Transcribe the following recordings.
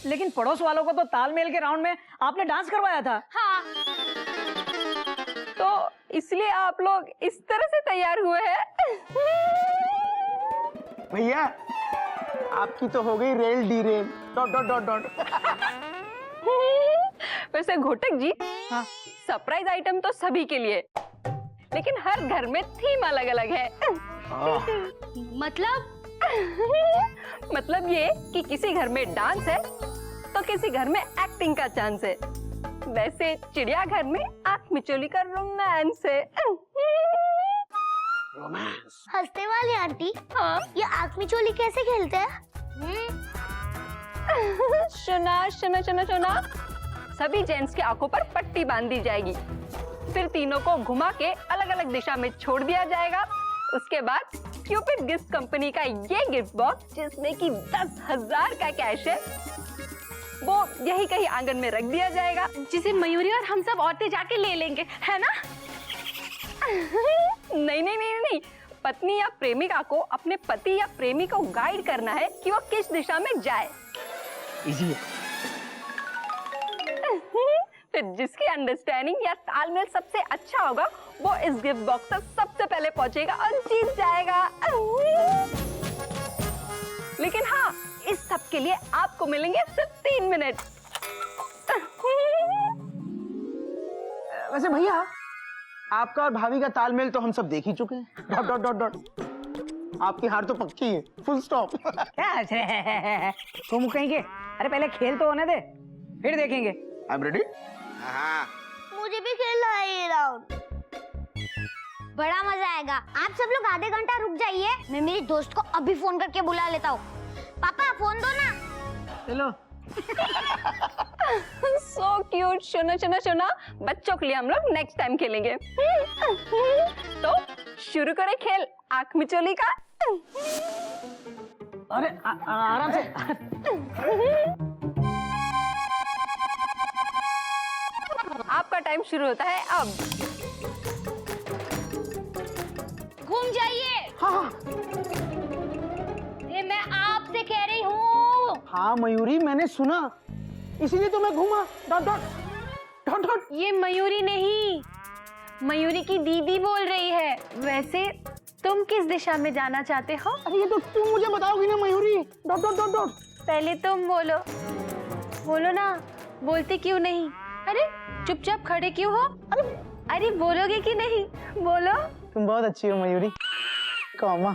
लेकिन पड़ोस वालों को तो तालमेल के राउंड में आपने डांस करवाया था। हाँ, तो इसलिए आप लोग इस तरह से तैयार हुए हैं। भैया आपकी तो हो गई rail D rail dot dot dot dot. वैसे घोटक जी, हाँ, सरप्राइज आइटम तो सभी के लिए, लेकिन हर घर में थीम अलग अलग है। मतलब ये कि किसी घर में डांस है तो किसी घर में एक्टिंग का चांस है। वैसे चिड़ियाघर में आंख मिचोली का रोमांस है। रोमांस। हंसने वाली आंटी, हाँ, ये आंख मिचोली कैसे खेलते हैं? सुना सुना सुना सुना, सभी जेंट्स की आंखों पर पट्टी बांध दी जाएगी, फिर तीनों को घुमा के अलग अलग दिशा में छोड़ दिया जाएगा। उसके बाद क्यूपिड गिफ्ट कंपनी का ये गिफ्ट बॉक्स, जिसमें कि 10,000 का कैश है, वो यही कहीं आंगन में रख दिया जाएगा, जिसे मयूरी और हम सब औरतें जाके ले लेंगे, है ना? नहीं नहीं नहीं नहीं, पत्नी या प्रेमिका को अपने पति या प्रेमी को गाइड करना है कि वो किस दिशा में जाए। इजी है। फिर जिसकी अंडरस्टैंडिंग या तालमेल सबसे अच्छा होगा वो इस गिफ्ट बॉक्स तक सबसे पहले पहुंचेगा और जीत जाएगा। लेकिन हाँ, इस सब के लिए आपको मिलेंगे सिर्फ 3 मिनट। वैसे भैया आपका और भाभी का तालमेल तो हम सब देख ही चुके हैं। Dot dot dot dot. आपकी हार तो पक्की है, फुल स्टॉप। क्या हंस रहे हैं तुम कहीं के? अरे पहले खेल तो होने दे, फिर देखेंगे। I am ready. मुझे भी खेलना है ये राउंड। बड़ा मजा आएगा। आप सब लोग आधे घंटा रुक जाइए, मैं मेरी दोस्त को अभी फोन करके बुला लेता हूँ। पापा फोन दो ना। चलो। So cute. सुनो सुनो सुनो, बच्चों के लिए हम लोग नेक्स्ट टाइम खेलेंगे। तो शुरू करें खेल आंख मिचोली का। अरे आराम से। आपका टाइम शुरू होता है अब। घूम जाइए। हाँ ये मैं आपसे कह रही हूँ। हाँ मयूरी, मैंने सुना, इसीलिए तो मैं घूमा। Dot dot dot dot. ये मयूरी नहीं, मयूरी की दीदी बोल रही है। वैसे तुम किस दिशा में जाना चाहते हो? अरे ये तो तुम मुझे बताओगी ना Mayuri. Dot dot dot dot. पहले तुम बोलो। बोलो ना, बोलते क्यों नहीं? अरे चुपचाप खड़े क्यों हो? अरे बोलोगे कि नहीं? बोलो। तुम बहुत अच्छी हो मयूरी, कॉमा।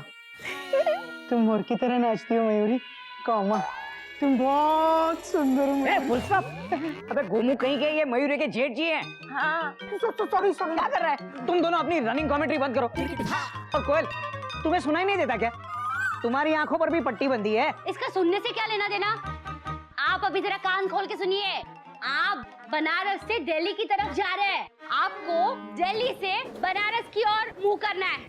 तुम मोर की तरह नाचती हो मयूरी, कॉमा। तुम बहुत सुंदर हो मयूरी। Full stop. अबे घूमू कहीं के, ये मयूरी के जेठ जी हैं। हाँ, सॉरी सॉरी। क्या कर रहा है? तुम दोनों अपनी रनिंग कमेंट्री बंद करो। और कोयल, तुम्हें सुनाई नहीं देता क्या? तुम्हारी आंखों पर भी पट्टी बंधी है। इसका सुनने से क्या लेना देना? आप अभी जरा कान खोल के सुनिए। आप बनारस से दिल्ली की तरफ जा रहे हैं। आपको दिल्ली से बनारस की ओर मुंह करना है।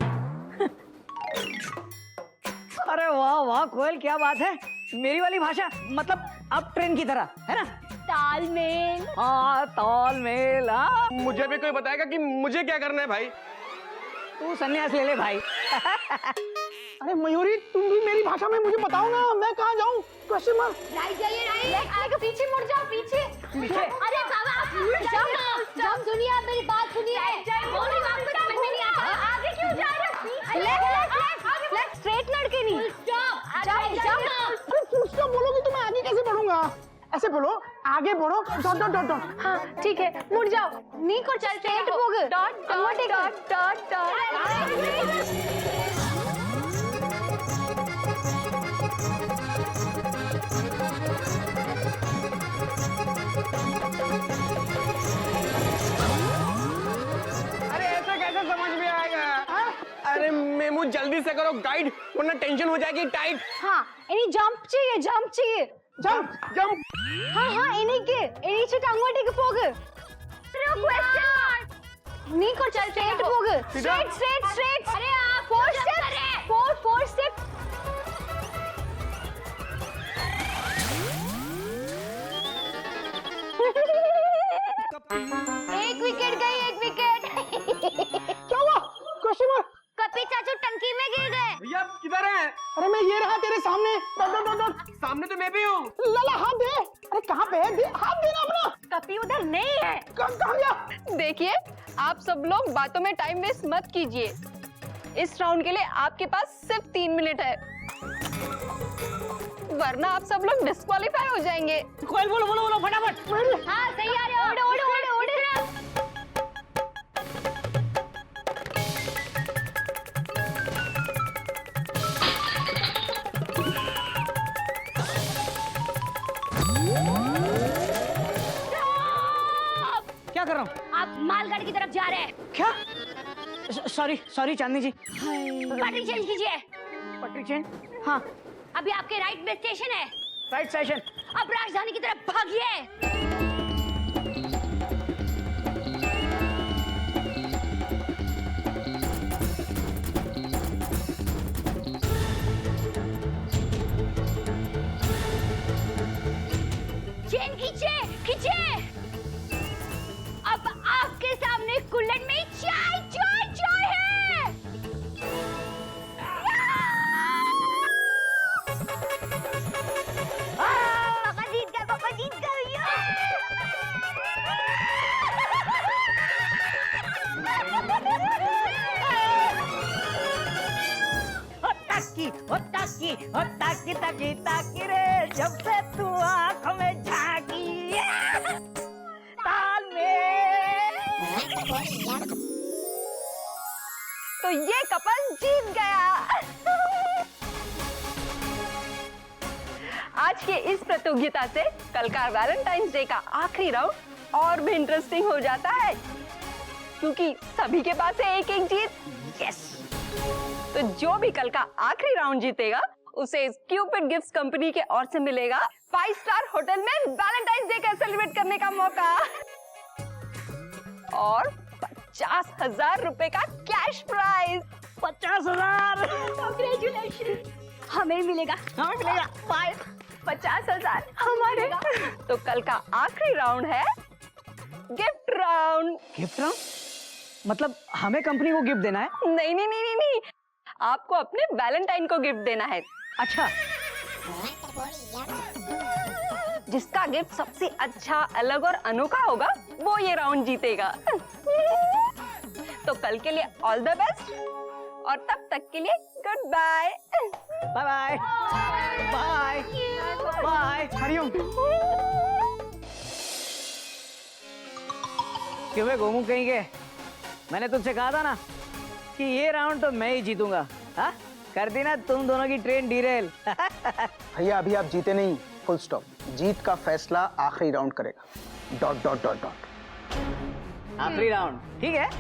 अरे वाह वाह कोयल, क्या बात है। मेरी वाली भाषा, मतलब अब ट्रेन की तरह, है ना? तालमेल। हाँ तालमेल। हाँ, मुझे भी कोई बताएगा कि मुझे क्या करना है भाई? तू संन्यास ले ले भाई। अरे मयूरी, तुम भी मेरी भाषा में मुझे बताओ ना, मैं कहाँ जाऊँ? Question mark. राइट जाइए, राइट। पीछे मुड़ जाओ, पीछे। पीछे? अरे बाबा आप जाओ, सुनिए, आप मेरी बात सुनिए। आपको समझ में नहीं आता। आगे क्यों जा रहे हो? लेफ्ट स्ट्रेट लड़के नहीं। स्टॉप। जाओ। कुछ तो बोलोगी तो मैं आगे कैसे बढ़ूंगा? ऐसे बोलो, आगे बढ़ो। Dot dot dot dot. हाँ ठीक है, मुड़ जाओ। नी को चल स्ट्रेट होग। Dot dot dot dot dot. अरे ऐसा कैसे समझ में आएगा? अरे मेमू जल्दी से करो गाइड, वरना टेंशन हो जाएगी टाइट। हाँ, इन्हीं जंप चाहिए, जंप चाहिए। Jump jump. हाँ हाँ, इन्हीं से टांगोटी के पोग। क्वेश्चन। नी को चल स्ट्रेट पोग। स्ट्रेट। अरे आप 4 स्टेप। एक विकेट गई, एक विकेट। क्या हुआ? Question mark. कपी चाचू टंकी में गिर गए। भैया किधर है? अरे मैं ये रहा तेरे सामने। Dot dot dot dot. सामने तो मैं भी हूँ। लाला हाथ दे। अरे हाथ देना अपना। कपी उधर नहीं है। कहाँ गया? देखिए, आप सब लोग बातों में टाइम वेस्ट मत कीजिए। इस राउंड के लिए आपके पास सिर्फ 3 मिनट है, वरना आप सब लोग डिस्क्वालीफाई हो जाएंगे। कोयल बोलो बोलो बोलो फटाफट। हाँ, सही आ रहे हो। ओड़ो ओड़ो ओड़ो ओड़ो। क्या कर रहा हूँ? आप मालगाड़ी की तरफ जा रहे हैं। क्या? सॉरी सॉरी चांदनी जी। पटरी चेंज कीजिए। पटरी चेंज? हाँ। अभी आपके राइट में स्टेशन है। Right station. अब राजधानी की तरफ भागिए। चेन खींचे खींचे। अब आपके सामने कुल्हड़ में चाय चाय चाय है। पापा जीत गए, पापा जीत गए। ताकी ताकी ताकी रे, जब से तू आँखों में झांकी ताल में। तो ये कपल जीत गया। आज के इस प्रतियोगिता से कल का वैलेंटाइंस डे का आखिरी राउंड और भी इंटरेस्टिंग हो जाता है, क्योंकि सभी के पास है एक एक जीत। यस, तो जो भी कल का आखिरी राउंड जीतेगा उसे क्यूपिड गिफ्ट्स कंपनी के ओर से मिलेगा 5 स्टार होटल में वैलेंटाइंस डे का सेलिब्रेट करने का मौका और 50,000 रुपए का कैश प्राइज। 50,000। कांग्रेचुलेशन। हमें मिलेगा। हमें मिलेगा 50,000 हमारे। तो कल का आखिरी राउंड है गिफ्ट राउंड। Gift round? मतलब हमें कंपनी को गिफ्ट देना है? नहीं नहीं नहीं नहीं नहीं, आपको अपने वैलेंटाइन को गिफ्ट देना है। अच्छा। जिसका गिफ्ट सबसे अच्छा, अलग और अनोखा होगा वो ये राउंड जीतेगा। तो कल के लिए ऑल द बेस्ट और तब तक के लिए good bye. Bye bye bye bye. हरिओम। क्यों बे घूमू कहीं के? मैंने तुझसे कहा था ना कि ये राउंड तो मैं ही जीतूंगा। हाँ, कर दी ना तुम दोनों की ट्रेन डीरेल। भैया अभी आप जीते नहीं, फुल स्टॉप। जीत का फैसला आखिरी राउंड करेगा। Dot dot dot dot. आखिरी राउंड, ठीक है।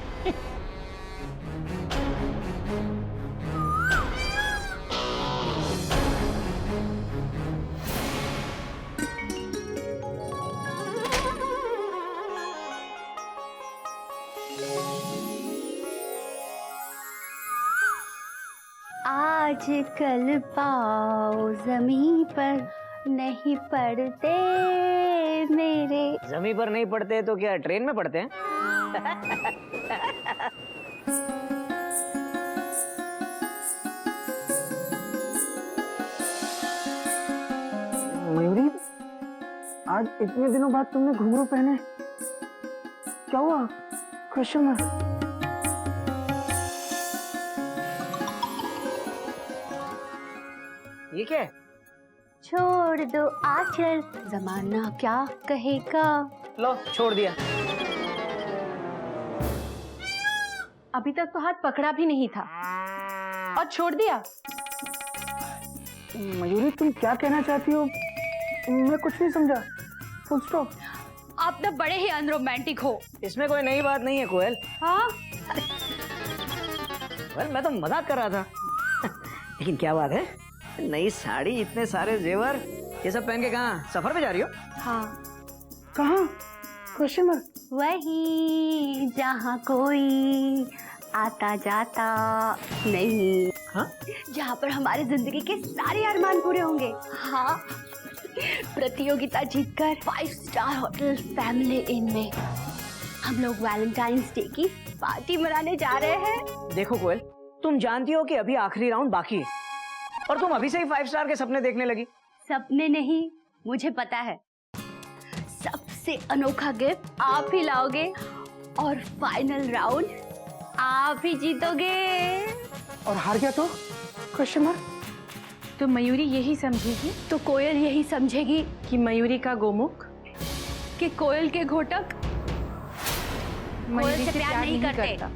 आज कल पाओ जमीन पर नहीं पड़ते मेरे। जमीन पर नहीं पढ़ते तो क्या ट्रेन में पढ़ते हैं? मयूरी, आज इतने दिनों बाद तुमने घुंघरू पहने, क्या हुआ? Question mark. ये क्या है? छोड़ दो आंचल, जमाना क्या कहेगा। लो छोड़ दिया। अभी तक तो हाथ पकड़ा भी नहीं था और छोड़ दिया। मयूरी तुम क्या कहना चाहती हो? मैं कुछ नहीं समझा। Full stop. आप तो बड़े ही अनरोमांटिक हो। इसमें कोई नई बात नहीं है कोयल। हाँ, वेल मैं तो मजाक कर रहा था। लेकिन क्या बात है, नई साड़ी, इतने सारे जेवर, ये सब पहन के कहाँ सफर पे जा रही हो? हाँ, कहाँ? Question mark. वही जहाँ कोई आता जाता नहीं। हाँ? जहाँ पर हमारी जिंदगी के सारे अरमान पूरे होंगे। हाँ, प्रतियोगिता जीतकर 5 स्टार होटल फैमिली इन में हम लोग वैलेंटाइंस डे की पार्टी मनाने जा रहे हैं। देखो कोयल, तुम जानती हो कि अभी आखिरी राउंड बाकी है और तुम अभी से ही 5 स्टार के सपने देखने लगी। सपने नहीं, मुझे पता है। सबसे अनोखा गिफ्ट आप ही लाओगे और फाइनल राउंड आप ही जीतोगे। और हार गया तो क्वेश्चन मार्क। तो मयूरी यही समझेगी, तो कोयल यही समझेगी कि मयूरी का गोमुख, कि कोयल के घोटक मयूरी से प्यार नहीं करता।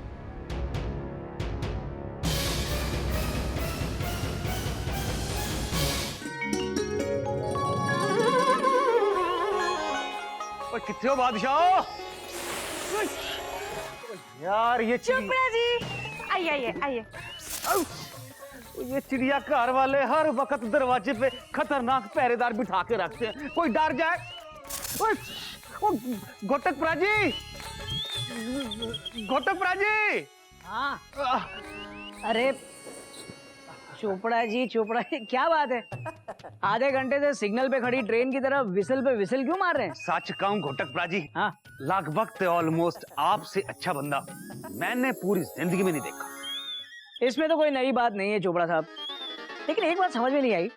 कितने हो बादशाह? यार ये चोपड़ा जी, आइए आइए आइए। ये चिड़िया घर वाले हर वक्त दरवाजे पे खतरनाक पहरेदार बिठा के रखते हैं, कोई डर जाए। ओ, घोटक प्राजी, घोटक प्राजी। हाँ अरे चोपड़ा जी क्या बात है? आधे घंटे से सिग्नल पे खड़ी ट्रेन की तरफ विसल पे विसल क्यों मार रहे हैं? सच कहूं घोटक प्राजी, हाँ लगभग तो ऑलमोस्ट आपसे अच्छा बंदा मैंने पूरी जिंदगी में नहीं देखा। इसमें तो कोई नई बात नहीं है चोपड़ा साहब, लेकिन एक बात समझ में नहीं आई।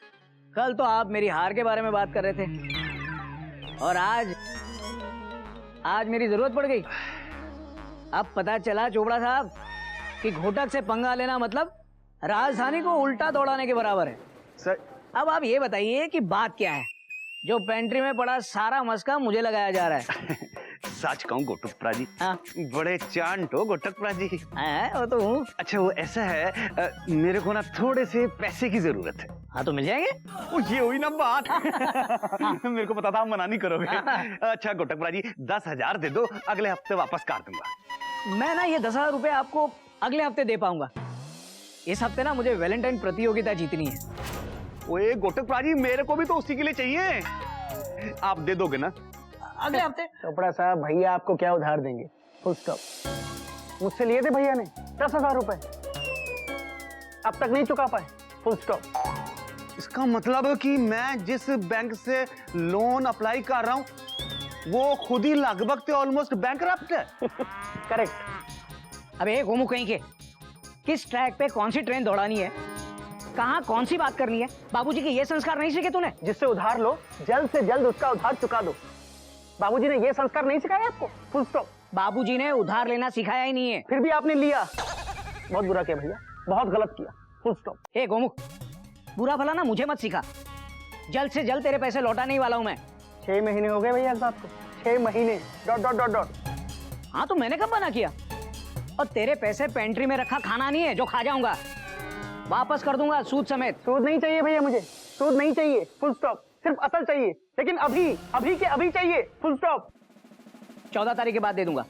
कल तो आप मेरी हार के बारे में बात कर रहे थे और आज मेरी जरूरत पड़ गई। अब पता चला चोपड़ा साहब कि घोटक से पंगा लेना मतलब राजधानी को उल्टा दौड़ाने के बराबर है। सर अब आप ये बताइए कि बात क्या है? जो पेंट्री में पड़ा सारा मस्का मुझे लगाया जा रहा है। सच कहूं घोटक प्राजी, हाँ बड़े चांट हो घोटक प्राजी। वो तो हूँ। अच्छा वो ऐसा है, मेरे को ना थोड़े से पैसे की जरूरत है। हाँ तो मिल जाएंगे। ओ ये हुई ना बात। मेरे को पता था आप मना नहीं करोगे। अच्छा घोटक प्राजी 10,000 दे दो, अगले हफ्ते वापस कर दूंगा। मैं ना ये 10,000 रुपए आपको अगले हफ्ते दे पाऊंगा। इस हफ्ते ना मुझे वैलेंटाइन प्रतियोगिता जीतनी है। ओए घोटक प्राजी मेरे को भी तो उसी के लिए चाहिए, आप दे दोगे ना? अगले हफ्ते। चोपड़ा साहब भैया आपको क्या उधार देंगे? Full stop. मुझसे लिए थे भैया ने 10,000 रुपए, अब तक नहीं चुका पाए। Full stop. इसका मतलब कि मैं जिस बैंक से लोन अप्लाई कर रहा हूँ वो खुद ही लगभग तो ऑलमोस्ट बैंकरप्ट है। करेक्ट। अब एक होमू कहीं के किस ट्रैक पे कौन सी ट्रेन दौड़ानी है, कहाँ कौन सी बात करनी है, बाबूजी के ये संस्कार नहीं सीखे तूने? जिससे उधार लो जल्द से जल्द उसका उधार चुका दो। बाबूजी ने ये संस्कार नहीं सिखाया आपको? Full stop. बाबूजी ने उधार लेना सिखाया ही नहीं है। फिर भी आपने लिया, बहुत बुरा किया भैया, बहुत गलत किया। Full stop. ए गोमुख, बुरा भला ना मुझे मत सिखा। जल्द से जल्द तेरे पैसे लौटाने ही वाला हूं मैं। 6 महीने हो गए भैया साहब को, 6 महीने डॉट डॉट डॉट डॉट। हाँ तो मैंने कब मना किया? और तेरे पैसे पेंट्री में रखा खाना नहीं है जो खा जाऊंगा, वापस कर दूंगा सूद समेत। सूद नहीं चाहिए भैया, मुझे सूद नहीं चाहिए। Full stop. सिर्फ असल चाहिए, लेकिन अभी के अभी चाहिए। Full stop. 14 तारीख के बाद दे दूंगा।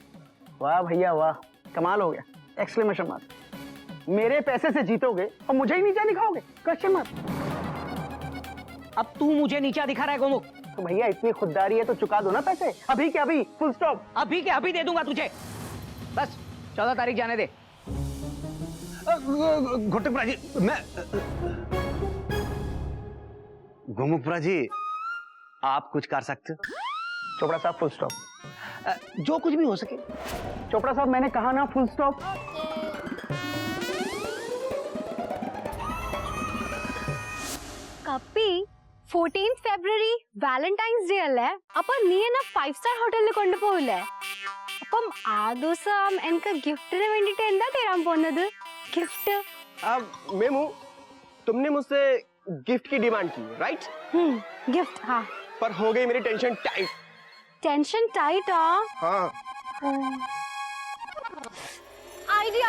वाह भैया वाह, कमाल हो गया। Exclamation mark. मेरे पैसे से जीतोगे और मुझे ही नीचा दिखाओगे? Question mark. अब तू मुझे नीचा दिखा रहा है गोमुख। तो भैया इतनी खुददारी है तो चुका दो ना पैसे, अभी के अभी। Full stop. अभी के अभी दे दूंगा तुझे, बस 14 तारीख जाने दे। घोटक प्राजी मैं गोमुख प्राजी आप कुछ कर सकते हो? चोपड़ा साहब फुल स्टॉप। जो कुछ भी हो सके। चोपड़ा साहब मैंने कहा ना फुल स्टॉप। കപ്പി 14th ഫെബ്രുവരി വാലന്റൈൻസ് ഡേ അല്ലേ, അപ്പൊ നീ എന്നെ 5 സ്റ്റാർ ഹോട്ടലിൽ കൊണ്ടുപോകില്ലേ? അപ്പം ആ ദിവസം എനിക്ക് ഗിഫ്റ്റിന് വേണ്ടിട്ട് എന്താ തരാൻ പോകുന്നത്? गिफ्ट? मेमू तुमने मुझसे गिफ्ट की डिमांड की, राइट? गिफ्ट। हाँ पर हो गई मेरी टेंशन टाइट। ടെൻഷൻ ടൈറ്റ് ആ? हाँ ഐഡിയ.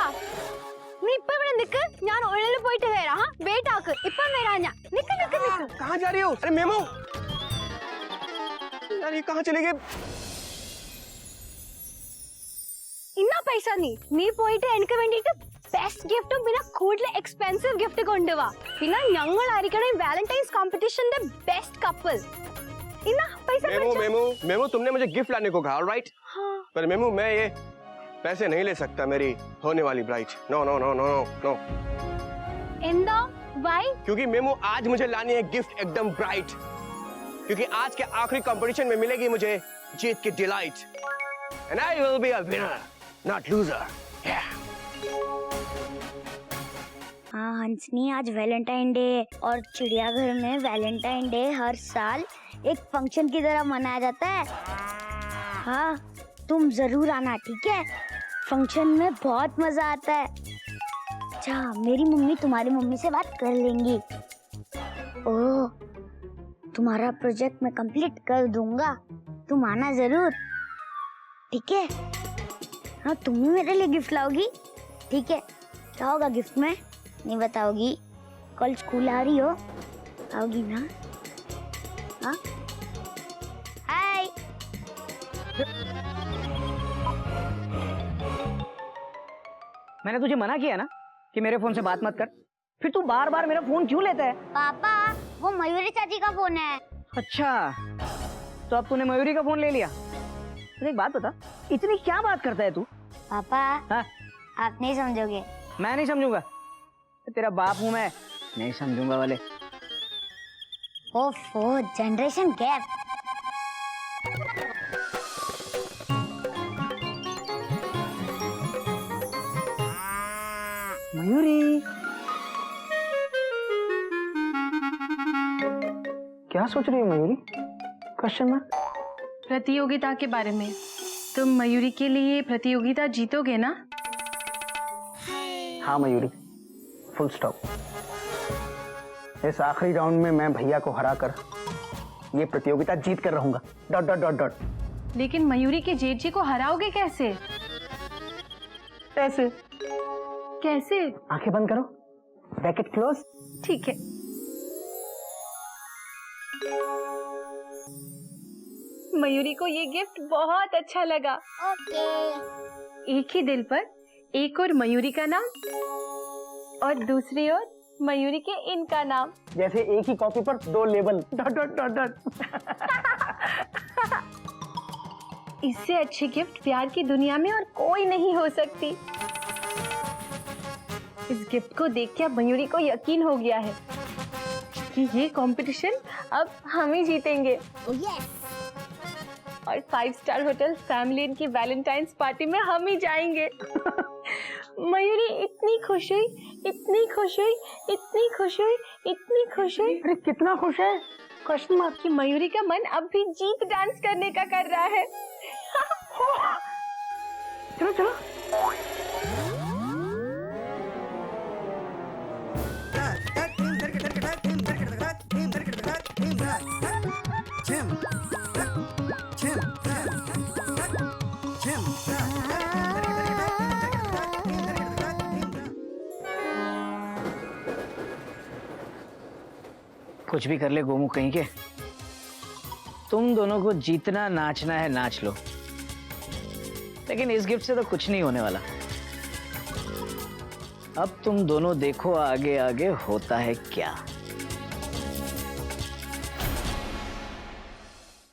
നീ ഇപ്പൊ ഇവിടെ നിക്ക്, ഞാൻ ഉള്ളിൽ പോയിട്ട് വരാം. ഹാ വെയിറ്റ് ആക്ക്, ഇപ്പൊ വരാം ഞാൻ. നിക്ക് നിക്ക് നിക്ക്. कहाँ जा रही हो? अरे मेमू यार ये कहाँ चले गए? ഇന്നാ പൈസ നീ പോയിട്ട് എനിക്ക് വേണ്ടിട്ട് ബെസ്റ്റ് ഗിഫ്റ്റും പിന്നെ കൂടുതൽ എക്സ്പെൻസീവ് ഗിഫ്റ്റ് കൊണ്ടുവാ. പിന്നെ ഞങ്ങളായിരിക്കണം വാലന്റൈൻസ് കോമ്പറ്റീഷന്റെ ബെസ്റ്റ് കപ്പിൾ. इन्ना पैसा मेमू तुमने मुझे गिफ्ट लाने को कहा, ऑलराइट? हाँ. पर मेमू मैं ये पैसे नहीं ले सकता मेरी होने वाली bride. No no no no no. इंदा वाई? क्योंकि मेमू आज मुझे लानी है गिफ्ट एकदम ब्राइट, क्योंकि आज के आखिरी कंपटीशन में मिलेगी मुझे जीत की delight, and I will be a winner not loser. हाँ हंसनी, आज वैलेंटाइन डे और चिड़ियाघर में वैलेंटाइन डे हर साल एक फंक्शन की तरह मनाया जाता है। हाँ, तुम जरूर आना, ठीक है? फंक्शन में बहुत मजा आता है। अच्छा, मेरी मम्मी तुम्हारी मम्मी से बात कर लेंगी। ओह, तुम्हारा प्रोजेक्ट मैं कंप्लीट कर दूंगा, तुम आना जरूर, ठीक है? हाँ, तुम भी मेरे लिए गिफ्ट लाओगी, ठीक है? क्या होगा गिफ्ट में? नहीं बताओगी? कल स्कूल आ रही हो, आओगी ना? हाँ? हाय। मैंने तुझे मना किया ना कि मेरे फोन से बात मत कर, फिर तू बार बार मेरा फोन क्यों लेता है? पापा, वो मयूरी चाची का फोन है। अच्छा, तो अब तूने मयूरी का फोन ले लिया। तो एक बात बता, इतनी क्या बात करता है तू? पापा, हाँ? आप नहीं समझोगे। मैं नहीं समझूंगा, तेरा बाप हूं मैं, नहीं समझूंगा वाले। ओफो, जनरेशन गैप। मयूरी, क्या सोच रही हो मयूरी? Question mark. प्रतियोगिता के बारे में। तुम मयूरी के लिए प्रतियोगिता जीतोगे ना? हाँ मयूरी, फुल स्टॉप। इस आखिरी राउंड में मैं भैया को हराकर ये प्रतियोगिता जीत कर रहूंगा। Dot dot dot dot. लेकिन मयूरी के जेठ जी को हराओगे कैसे? ऐसे। कैसे? आंखें बंद करो, ब्रैकेट क्लोज। ठीक है। मयूरी को ये गिफ्ट बहुत अच्छा लगा। ओके। एक ही दिल पर एक और मयूरी का नाम और दूसरी ओर मयूरी के इनका नाम। जैसे एक ही कॉपी पर दो label. Dot dot dot dot. इससे अच्छी गिफ्ट प्यार की दुनिया में और कोई नहीं हो सकती। इस गिफ्ट को देख के अब मयूरी को यकीन हो गया है कि ये कंपटीशन अब हम ही जीतेंगे। यस। और 5 स्टार होटल फैमिली की वैलेंटाइंस पार्टी में हम ही जाएंगे। मयूरी इतनी खुश हुई, इतनी खुश हुई, इतनी खुश हुई, इतनी खुश हुई। अरे कितना खुश है? Question mark. कि मयूरी का मन अब भी जीत डांस करने का कर रहा है। चलो चलो। कुछ भी कर ले गोमू कहीं के, तुम दोनों को जीतना नाचना है, नाच लो। लेकिन इस गिफ्ट से तो कुछ नहीं होने वाला। अब तुम दोनों देखो आगे आगे होता है क्या।